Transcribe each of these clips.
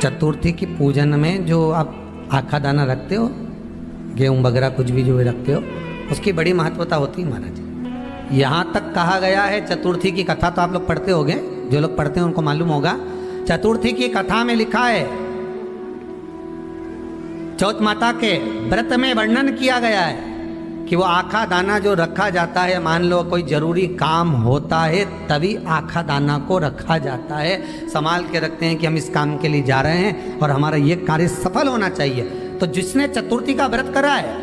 चतुर्थी की पूजन में जो आप आखा दाना रखते हो, गेहूं वगैरह कुछ भी जो भी रखते हो, उसकी बड़ी महत्वता होती है महाराज। यहाँ तक कहा गया है, चतुर्थी की कथा तो आप लोग पढ़ते होंगे, जो लोग पढ़ते हैं उनको मालूम होगा। चतुर्थी की कथा में लिखा है, चौथ माता के व्रत में वर्णन किया गया है कि वो आखा दाना जो रखा जाता है, मान लो कोई जरूरी काम होता है तभी आखा दाना को रखा जाता है, संभाल के रखते हैं कि हम इस काम के लिए जा रहे हैं और हमारा ये कार्य सफल होना चाहिए। तो जिसने चतुर्थी का व्रत करा है,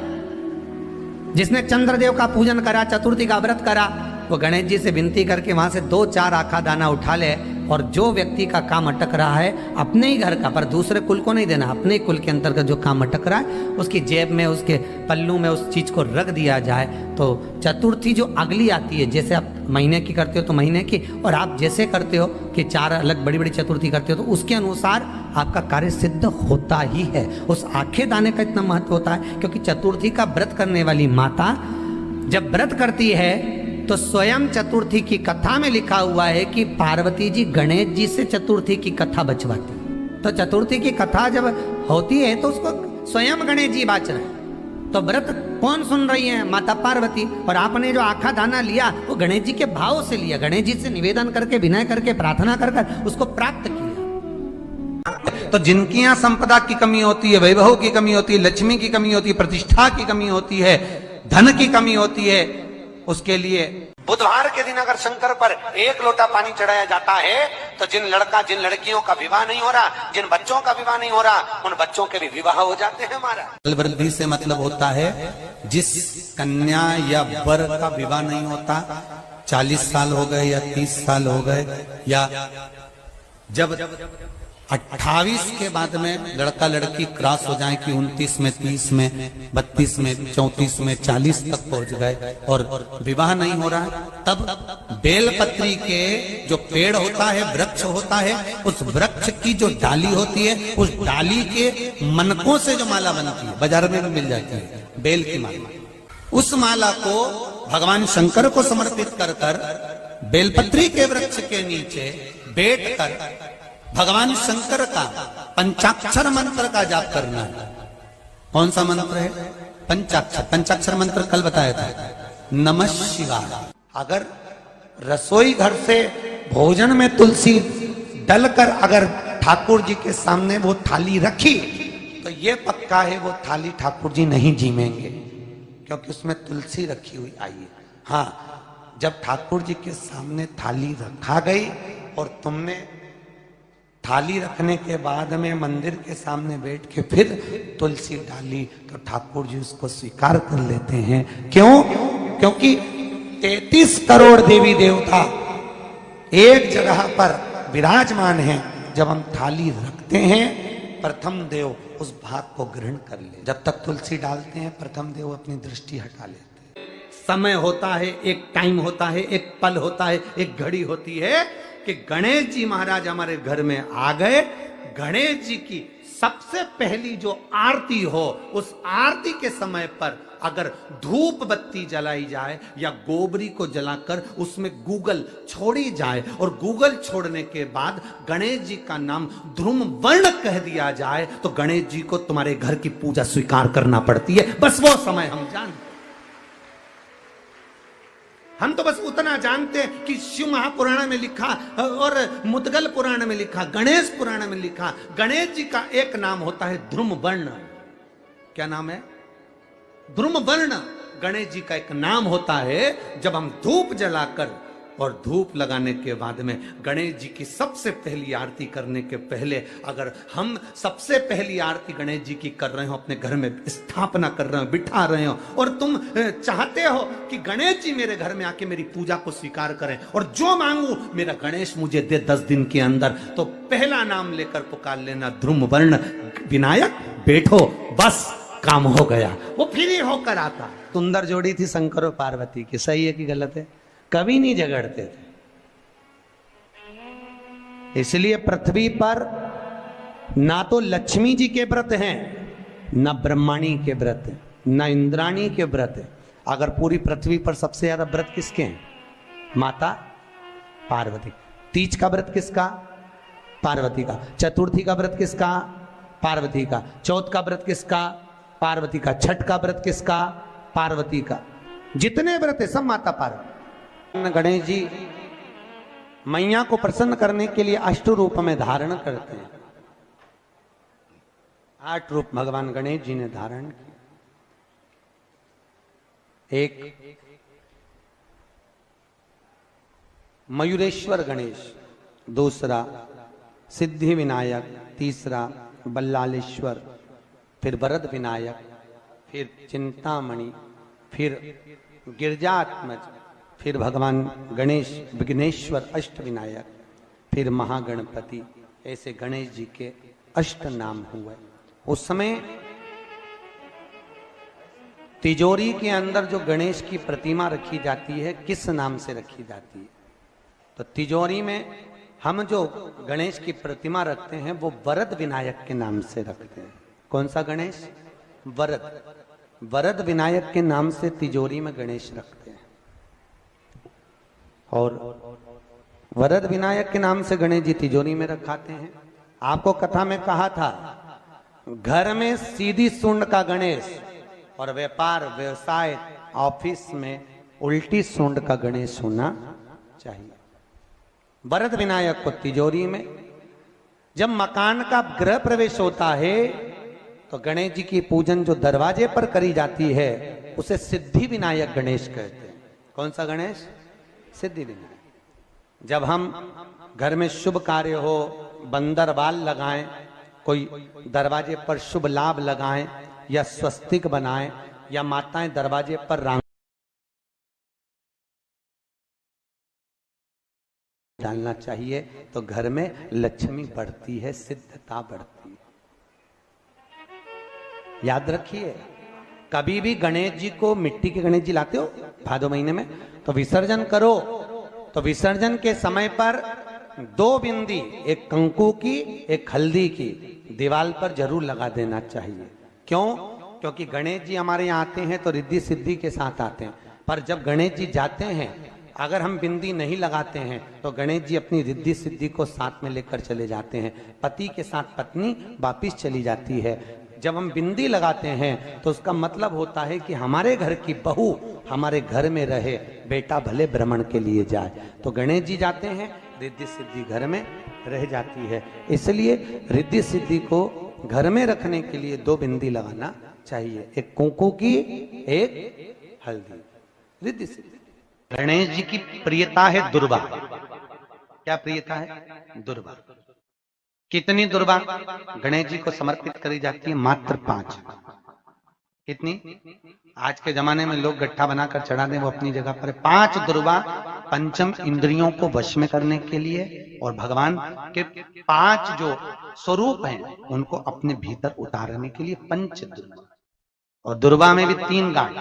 जिसने चंद्रदेव का पूजन करा, चतुर्थी का व्रत करा, वो गणेश जी से विनती करके वहां से 2-4 आखा दाना उठा ले, और जो व्यक्ति का काम अटक रहा है अपने ही घर का, पर दूसरे कुल को नहीं देना, अपने ही कुल के अंतर्गत जो काम अटक रहा है उसकी जेब में, उसके पल्लू में उस चीज को रख दिया जाए। तो चतुर्थी जो अगली आती है, जैसे आप महीने की करते हो तो महीने की, और आप जैसे करते हो कि 4 अलग बड़ी बड़ी चतुर्थी करते हो तो उसके अनुसार आपका कार्य सिद्ध होता ही है। उस आखे दाने का इतना महत्व होता है क्योंकि चतुर्थी का व्रत करने वाली माता जब व्रत करती है तो स्वयं चतुर्थी की कथा में लिखा हुआ है कि पार्वती जी गणेश जी से चतुर्थी की कथा बचवाती। तो चतुर्थी की कथा जब होती है तो उसको स्वयं गणेश जी बाच रहे हैं। तो व्रत कौन सुन रही है? माता पार्वती। और आपने जो आखा दाना लिया वो गणेश जी के भाव से लिया, गणेश जी से निवेदन करके, विनय करके, प्रार्थना कर उसको प्राप्त किया। तो जिनकी यहाँ संपदा की कमी होती है, वैभव की कमी होती है, लक्ष्मी की कमी होती है, प्रतिष्ठा की कमी होती है, धन की कमी होती है, उसके लिए बुधवार के दिन अगर शंकर पर 1 लोटा पानी चढ़ाया जाता है तो जिन लड़कियों का विवाह नहीं हो रहा, जिन बच्चों का विवाह नहीं हो रहा, उन बच्चों के भी विवाह हो जाते हैं। हमारा बल वृद्धि से मतलब होता है जिस कन्या या वर का विवाह नहीं होता, 40 साल हो गए या 30 साल हो गए, या जब 28 के बाद में लड़का लड़की क्रॉस हो जाए कि 29 में, 30 में, 32 में, 34 में, 40 तक पहुंच गए और विवाह नहीं हो रहा है, तब बेलपत्री के जो पेड़ होता है, वृक्ष होता है, उस वृक्ष की जो डाली होती है, उस डाली के मनकों से जो माला बनती है, बाजार में भी मिल जाती है बेल की माला, उस माला को भगवान शंकर को समर्पित कर कर बेलपत्री के वृक्ष के नीचे बैठ कर भगवान शंकर का पंचाक्षर मंत्र का जाप करना है। कौन सा मंत्र है? पंचाक्षर। पंचाक्षर मंत्र कल बताया था, नमः शिवाय। अगर रसोई घर से भोजन में तुलसी डलकर अगर ठाकुर जी के सामने वो थाली रखी तो ये पक्का है वो थाली ठाकुर जी नहीं जीमेंगे, क्योंकि उसमें तुलसी रखी हुई आई है। हाँ, जब ठाकुर जी के सामने थाली रखा गई और तुमने थाली रखने के बाद में मंदिर के सामने बैठ के फिर तुलसी डाली तो ठाकुर जी उसको स्वीकार कर लेते हैं। क्यों? क्योंकि 33 करोड़ देवी देवता एक जगह पर विराजमान हैं। जब हम थाली रखते हैं, प्रथम देव उस भाग को ग्रहण कर ले। जब तक तुलसी डालते हैं, प्रथम देव अपनी दृष्टि हटा लेते हैं। समय होता है, एक टाइम होता है, एक पल होता है, एक घड़ी होती है कि गणेश जी महाराज हमारे घर में आ गए। गणेश जी की सबसे पहली जो आरती हो, उस आरती के समय पर अगर धूप बत्ती जलाई जाए या गोबरी को जलाकर उसमें गूगल छोड़ी जाए और गूगल छोड़ने के बाद गणेश जी का नाम ध्रुम वर्ण कह दिया जाए तो गणेश जी को तुम्हारे घर की पूजा स्वीकार करना पड़ती है। बस वो समय हम जानते, हम तो बस उतना जानते हैं कि शिव महापुराण में लिखा और मुद्गल पुराण में लिखा, गणेश पुराण में लिखा, गणेश जी का एक नाम होता है ध्रुम वर्ण। क्या नाम है? ध्रुम वर्ण गणेश जी का एक नाम होता है। जब हम धूप जलाकर और धूप लगाने के बाद में गणेश जी की सबसे पहली आरती करने के पहले अगर हम सबसे पहली आरती गणेश जी की कर रहे हो, अपने घर में स्थापना कर रहे हो, बिठा रहे हो, और तुम चाहते हो कि गणेश जी मेरे घर में आके मेरी पूजा को स्वीकार करें और जो मांगू मेरा गणेश मुझे दे 10 दिन के अंदर, तो पहला नाम लेकर पुकार लेना ध्रुम वर्ण विनायक, बैठो, बस काम हो गया। वो फिर ही होकर आता। सुंदर जोड़ी थी शंकर और पार्वती की, सही है कि गलत है? कभी नहीं झगड़ते थे। इसलिए पृथ्वी पर ना तो लक्ष्मी जी के व्रत हैं, ना ब्रह्माणी के व्रत हैं, ना इंद्राणी के व्रत हैं। अगर पूरी पृथ्वी पर सबसे ज्यादा व्रत किसके हैं? माता पार्वती। तीज का व्रत किसका? पार्वती का। चतुर्थी का व्रत किसका? पार्वती का। चौथ का व्रत किसका? पार्वती का। छठ का व्रत किसका? पार्वती का। जितने व्रत है सब माता पार्वती। गणेश जी मैया को प्रसन्न करने के लिए 8 रूप में धारण करते हैं। 8 रूप भगवान गणेश जी ने धारण किए। एक मयूरेश्वर गणेश, दूसरा सिद्धि विनायक, तीसरा बल्लालेश्वर, फिर वरद विनायक, फिर चिंतामणि, फिर गिरजात्मज, फिर भगवान गणेश विघ्नेश्वर अष्ट विनायक, फिर महागणपति। ऐसे गणेश जी के 8 नाम हुए। उस समय तिजोरी के अंदर जो गणेश की प्रतिमा रखी जाती है किस नाम से रखी जाती है? तो तिजोरी में हम जो गणेश की प्रतिमा रखते हैं वो वरद विनायक के नाम से रखते हैं। कौन सा गणेश? वरद। वरद विनायक के नाम से तिजोरी में गणेश रखते हैं। और वरद विनायक के नाम से गणेश जी तिजोरी में रखाते हैं। आपको कथा में कहा था घर में सीधी सूंड का गणेश और व्यापार व्यवसाय ऑफिस में उल्टी सूंड का गणेश होना चाहिए। वरद विनायक को तिजोरी में। जब मकान का गृह प्रवेश होता है तो गणेश जी की पूजन जो दरवाजे पर करी जाती है उसे सिद्धि विनायक गणेश कहते हैं। कौन सा गणेश? सिद्धि विनायक। जब हम घर में शुभ कार्य हो, बंदर बाल लगाएं, कोई दरवाजे पर शुभ लाभ लगाएं या स्वस्तिक बनाएं या माताएं दरवाजे पर रांग डालना चाहिए तो घर में लक्ष्मी बढ़ती है, सिद्धता बढ़ती है। याद रखिए, कभी भी गणेश जी को, मिट्टी के गणेश जी लाते हो भादो महीने में, तो विसर्जन करो तो विसर्जन के समय पर 2 बिंदी, एक कंकु की एक हल्दी की, दीवार पर जरूर लगा देना चाहिए। क्यों? क्योंकि गणेश जी हमारे यहाँ आते हैं तो रिद्धि सिद्धि के साथ आते हैं, पर जब गणेश जी जाते हैं अगर हम बिंदी नहीं लगाते हैं तो गणेश जी अपनी रिद्धि सिद्धि को साथ में लेकर चले जाते हैं। पति के साथ पत्नी वापिस चली जाती है। जब हम बिंदी लगाते हैं तो उसका मतलब होता है कि हमारे घर की बहू हमारे घर में रहे, बेटा भले भ्रमण के लिए जाए। तो गणेश जी जाते हैं, रिद्धि सिद्धि घर में रह जाती है। इसलिए रिद्धि सिद्धि को घर में रखने के लिए 2 बिंदी लगाना चाहिए, एक कुंकू की एक हल्दी। रिद्धि सिद्धि। गणेश जी की प्रियता है दुर्वा। क्या प्रियता है? दुर्वा। कितनी दुर्वा गणेश जी को समर्पित करी जाती है? मात्र 5। कितनी? आज के जमाने में लोग गट्ठा बनाकर चढ़ा दें, वो अपनी जगह पर 5 दुर्वा पंचम इंद्रियों को वश में करने के लिए और भगवान के 5 जो स्वरूप हैं उनको अपने भीतर उतारने के लिए 5 दुर्वा। और दुर्वा में भी 3 गांठ।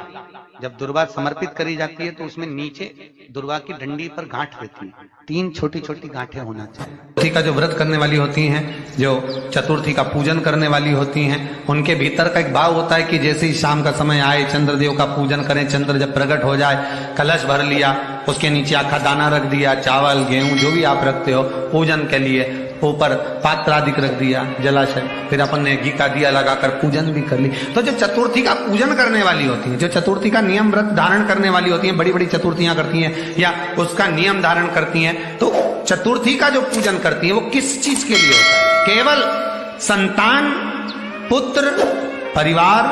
जब दुर्वा समर्पित करी जाती है तो उसमें नीचे दुर्वा की डंडी पर गांठ रहती है, 3 छोटी छोटी गांठें होना चाहिए। चतुर्थी का जो व्रत करने वाली होती हैं, जो चतुर्थी का पूजन करने वाली होती हैं, उनके भीतर का एक भाव होता है कि जैसे ही शाम का समय आए चंद्रदेव का पूजन करें। चंद्र जब प्रकट हो जाए, कलश भर लिया, उसके नीचे आखा दाना रख दिया, चावल गेहूं जो भी आप रखते हो पूजन के लिए, ऊपर पात्र आदि रख दिया, जलाशय, फिर अपन ने घी का दिया लगाकर पूजन भी कर ली। तो जो चतुर्थी का पूजन करने वाली होती है, जो चतुर्थी का नियम व्रत धारण करने वाली होती हैं, बड़ी बड़ी चतुर्थियां करती हैं या उसका नियम धारण करती हैं, तो चतुर्थी का जो पूजन करती है वो किस चीज के लिए होता है? केवल संतान, पुत्र, परिवार,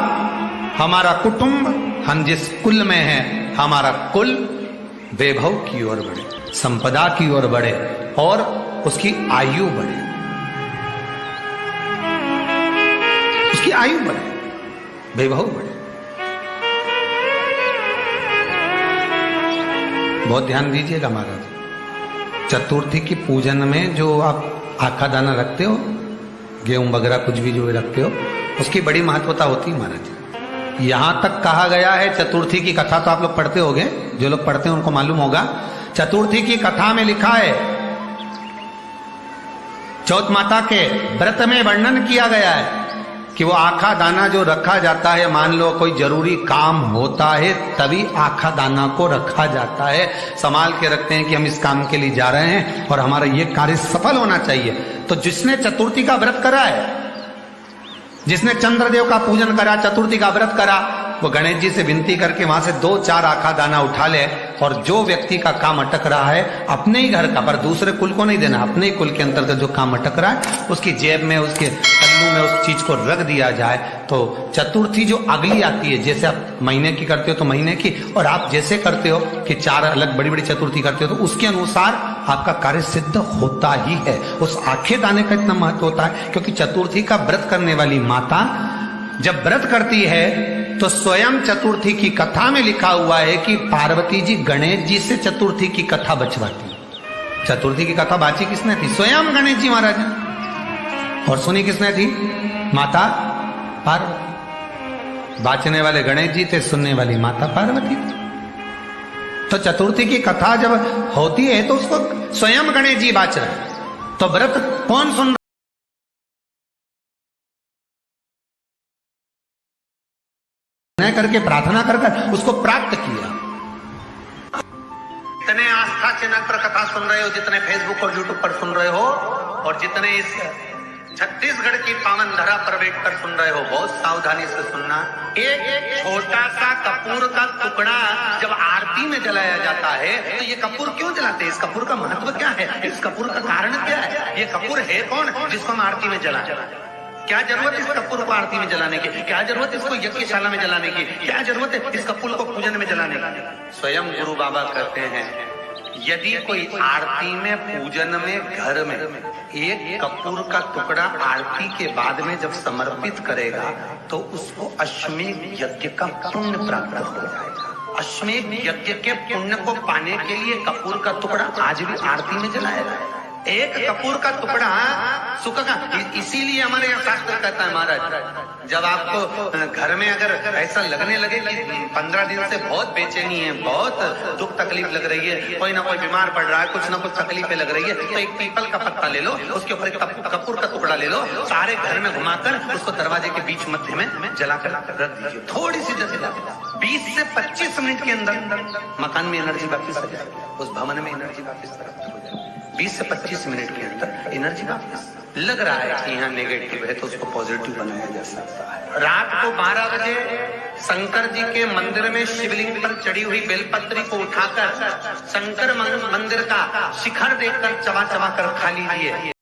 हमारा कुटुंब, हम जिस कुल में है, हमारा कुल वैभव की ओर बढ़े, संपदा की ओर बढ़े और उसकी आयु बढ़े, उसकी आयु बढ़े, वैभव बढ़े। बहुत ध्यान दीजिएगा महाराज। चतुर्थी की पूजन में जो आप आखा दाना रखते हो, गेहूं वगैरह कुछ भी जो रखते हो, उसकी बड़ी महत्वता होती है महाराज। यहां तक कहा गया है, चतुर्थी की कथा तो आप लोग पढ़ते होंगे, जो लोग पढ़ते हैं उनको मालूम होगा। चतुर्थी की कथा में लिखा है, चौथ माता के व्रत में वर्णन किया गया है कि वो आखा दाना जो रखा जाता है, मान लो कोई जरूरी काम होता है तभी आखा दाना को रखा जाता है, संभाल के रखते हैं कि हम इस काम के लिए जा रहे हैं और हमारा ये कार्य सफल होना चाहिए। तो जिसने चतुर्थी का व्रत करा है, जिसने चंद्रदेव का पूजन करा, चतुर्थी का व्रत करा, वो गणेश जी से विनती करके वहां से 2-4 आखा दाना उठा ले, और जो व्यक्ति का काम अटक रहा है अपने ही घर का, पर दूसरे कुल को नहीं देना, अपने ही कुल के अंतर्गत जो काम अटक रहा है उसकी जेब में, उसके पल्लू में उस चीज को रख दिया जाए। तो चतुर्थी जो अगली आती है, जैसे आप महीने की करते हो तो महीने की, और आप जैसे करते हो कि 4 अलग बड़ी बड़ी चतुर्थी करते हो तो उसके अनुसार आपका कार्य सिद्ध होता ही है। उस आखे दाने का इतना महत्व होता है क्योंकि चतुर्थी का व्रत करने वाली माता जब व्रत करती है तो स्वयं चतुर्थी की कथा में लिखा हुआ है कि पार्वती जी गणेश जी से चतुर्थी की कथा बचवाती। चतुर्थी की कथा बाची किसने थी? स्वयं गणेश जी महाराज ने। और सुनी किसने थी? माता पार्वती। बाचने वाले गणेश जी थे, सुनने वाली माता पार्वती थी। तो चतुर्थी की कथा जब होती है तो उसको स्वयं गणेश जी बाच रहे। तो व्रत कौन सुन करके प्रार्थना कर उसको प्राप्त किया। जितने आस्था चैनल पर कथा सुन रहे हो, जितने फेसबुक और यूट्यूब पर सुन रहे हो, और जितने इस छत्तीसगढ़ की पावन धरा पर बैठकर सुन रहे हो, बहुत सावधानी से सुनना। एक छोटा सा कपूर का टुकड़ा जब आरती में जलाया जाता है तो ये कपूर क्यों जलाते हैं? इस कपूर का महत्व क्या है? इस कपूर का कारण क्या है? ये कपूर है कौन जिसको हम आरती में जलाते? क्या जरूरत इस कपूर को आरती में जलाने की? क्या जरूरत इसको यज्ञशाला में जलाने की? क्या जरूरत है इस कपूर को पूजन में जलाने की? स्वयं गुरु बाबा कहते हैं यदि कोई आरती में, पूजन में, घर में एक कपूर का टुकड़ा आरती के बाद में जब समर्पित करेगा तो उसको अश्वमेध यज्ञ का पुण्य प्राप्त हो जाएगा। अश्वमेध यज्ञ के पुण्य को पाने के लिए कपूर का टुकड़ा आज भी आरती में जलाया जाए। एक कपूर का टुकड़ा सुख का, इसीलिए हमारे यहाँ शास्त्र कहता है महाराज, जब आपको घर में अगर ऐसा लगने लगे कि 15 दिन से बहुत बेचैनी है, बहुत दुख तकलीफ लग रही है, कोई ना कोई बीमार पड़ रहा है, कुछ ना कुछ तकलीफें लग रही है, तो एक पीपल का पत्ता ले लो, उसके ऊपर एक कपूर का टुकड़ा ले लो, सारे घर में घुमाकर उसको दरवाजे के बीच मध्य में जलाकर रख दीजिए। थोड़ी सी जला 20 से 25 मिनट के अंदर मकान में एनर्जी वापिस आ जाएगी, उस भवन में एनर्जी वापिस हो जाएगी। 20 से 25 मिनट के अंदर एनर्जी वापस। लग रहा है कि यहाँ नेगेटिव है तो उसको पॉजिटिव बनाया जा सकता है। रात को 12 बजे शंकर जी के मंदिर में शिवलिंग पर चढ़ी हुई बेलपत्री को उठाकर शंकर मंदिर का शिखर देखकर चबा चबा कर खा लीजिए।